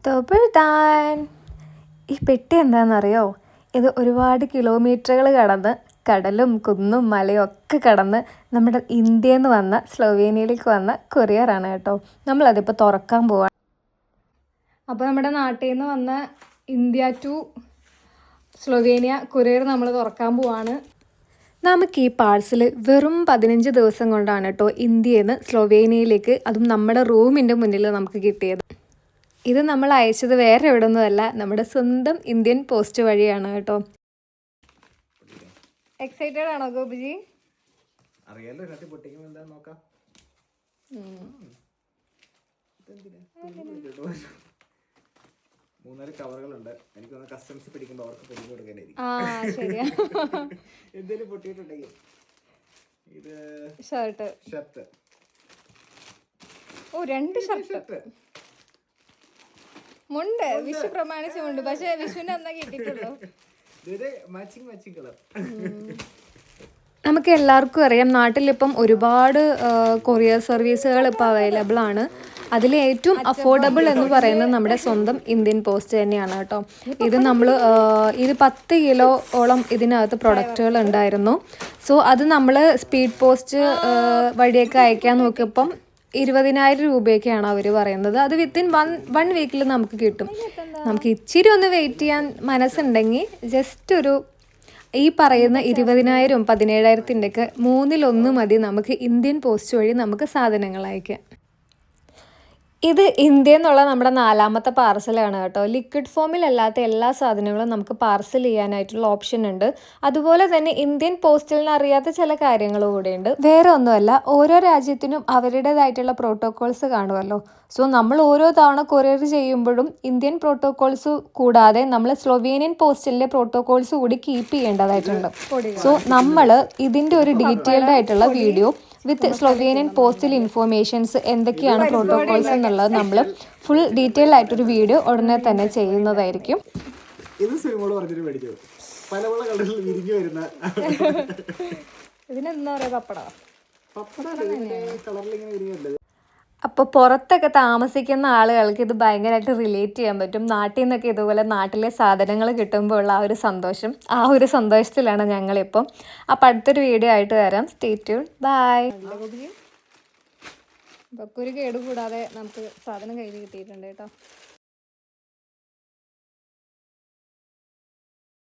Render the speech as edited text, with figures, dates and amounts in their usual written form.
തൊബിൾദാൻ. ഈ പെട്ടി എന്താണെന്നറിയോ? ഇത് ഒരുപാട് കിലോമീറ്ററുകൾ കടന്ന് കടലും കുന്നും മലയും ഒക്കെ കടന്ന് നമ്മുടെ ഇന്ത്യയിൽ നിന്ന് വന്ന സ്ലൊവേനിയയിലേക്ക് വന്ന കൊറിയറാണ് കേട്ടോ. നമ്മളതിപ്പോൾ തുറക്കാൻ പോവാണ്. അപ്പോൾ നമ്മുടെ നാട്ടിൽ നിന്ന് വന്ന ഇന്ത്യ ടു സ്ലൊവേനിയ കൊറിയർ നമ്മൾ തുറക്കാൻ പോവാണ്. നമുക്ക് ഈ പാഴ്സൽ വെറും 15 ദിവസം കൊണ്ടാണ് കേട്ടോ ഇന്ത്യയിൽ നിന്ന് സ്ലൊവേനിയയിലേക്ക്, അതും നമ്മുടെ റൂമിൻ്റെ മുന്നിൽ നമുക്ക് കിട്ടിയത്. ഇത് നമ്മൾ അയച്ചത് വേറെ എവിടെ ഒന്നുമല്ല, നമ്മുടെ സ്വന്തം ഇന്ത്യൻ പോസ്റ്റ് വഴിയാണ് കേട്ടോ. എക്സൈറ്റഡ് ആണോ ഗോപിജി? അറിയാലോ പൊട്ടിക്കുമ്പോൾ നോക്കാം. മൂന്നാല് കവറുകളുണ്ട്. എനിക്കൊന്ന് കസ്റ്റംസ് പിടിക്കുമ്പോൾ അവർക്ക് പൊട്ടി കൊടുക്കാനായിരിക്കും. എന്തെങ്കിലും പൊട്ടിയിട്ടുണ്ടെങ്കിൽ ഇത് ഷർട്ട്. ഓ, 2 ഷർട്ട്. മുണ്ട് വിഷു പ്രമാണിച്ചുണ്ട്, പക്ഷെ വിഷുവിന് എന്നാ കിട്ടിയിട്ടുള്ളൂ. നമുക്ക് എല്ലാവർക്കും അറിയാം, നാട്ടിലിപ്പം ഒരുപാട് കൊറിയർ സർവീസുകൾ ഇപ്പോൾ അവൈലബിൾ ആണ്. അതിൽ ഏറ്റവും അഫോർഡബിൾ എന്ന് പറയുന്നത് നമ്മുടെ സ്വന്തം ഇന്ത്യൻ പോസ്റ്റ് തന്നെയാണ് കേട്ടോ. ഇത് 10 കിലോയോളം ഇതിനകത്ത് പ്രൊഡക്റ്റുകൾ ഉണ്ടായിരുന്നു. സോ അത് നമ്മൾ സ്പീഡ് പോസ്റ്റ് വഴിയൊക്കെ അയക്കാൻ നോക്കിയപ്പം 20,000 രൂപയൊക്കെയാണ് അവർ പറയുന്നത്. അത് വിത്തിൻ വൺ വീക്കിൽ നമുക്ക് കിട്ടും. നമുക്ക് ഇച്ചിരി ഒന്ന് വെയിറ്റ് ചെയ്യാൻ മനസ്സുണ്ടെങ്കിൽ ജസ്റ്റ് ഈ പറയുന്ന 20,000 17,000-ൻ്റെയൊക്കെ 1/3 മതി നമുക്ക് ഇന്ത്യൻ പോസ്റ്റ് വഴി നമുക്ക് സാധനങ്ങൾ അയക്കാം. ഇത് ഇന്ത്യയിൽ നിന്നുള്ള നമ്മുടെ 4ാമത്തെ പാർസലാണ് കേട്ടോ. ലിക്വിഡ് ഫോമിലല്ലാത്ത എല്ലാ സാധനങ്ങളും നമുക്ക് പാർസൽ ചെയ്യാനായിട്ടുള്ള ഓപ്ഷൻ ഉണ്ട്. അതുപോലെ തന്നെ ഇന്ത്യൻ പോസ്റ്റലിന് അറിയാത്ത ചില കാര്യങ്ങളും കൂടെയുണ്ട്. വേറെ ഒന്നുമല്ല, ഓരോ രാജ്യത്തിനും അവരുടേതായിട്ടുള്ള പ്രോട്ടോകോൾസ് കാണുമല്ലോ. സോ നമ്മൾ ഓരോ തവണ കൊറിയർ ചെയ്യുമ്പോഴും ഇന്ത്യൻ പ്രോട്ടോകോൾസ് കൂടാതെ നമ്മൾ സ്ലൊവേനിയൻ പോസ്റ്റലിലെ പ്രോട്ടോകോൾസ് കൂടി കീപ്പ് ചെയ്യേണ്ടതായിട്ടുണ്ട്. സോ നമ്മൾ ഇതിൻ്റെ ഒരു ഡീറ്റെയിൽഡ് ആയിട്ടുള്ള video with Slovenian postal informations എന്തൊക്കെയാണ് പ്രോട്ടോകോൾസ് എന്നുള്ളത് നമ്മൾ ഫുൾ ഡീറ്റെയിൽ ആയിട്ടൊരു വീഡിയോ ഉടനെ തന്നെ ചെയ്യുന്നതായിരിക്കും. ഇതിനെന്താ പറയുക, അപ്പോൾ പുറത്തൊക്കെ താമസിക്കുന്ന ആളുകൾക്ക് ഇത് ഭയങ്കരമായിട്ട് റിലേറ്റ് ചെയ്യാൻ പറ്റും. നാട്ടിൽ നിന്നൊക്കെ ഇതുപോലെ നാട്ടിലെ സാധനങ്ങൾ കിട്ടുമ്പോൾ ഉള്ള ആ ഒരു സന്തോഷത്തിലാണ് ഞങ്ങളിപ്പം. അപ്പോൾ അടുത്തൊരു വീഡിയോ ആയിട്ട് വരാം. Stay tuned. ബൈ. ഒരു കേട് കൂടാതെ നമുക്ക് സാധനം കയ്യിൽ കിട്ടിയിട്ടുണ്ട് കേട്ടോ.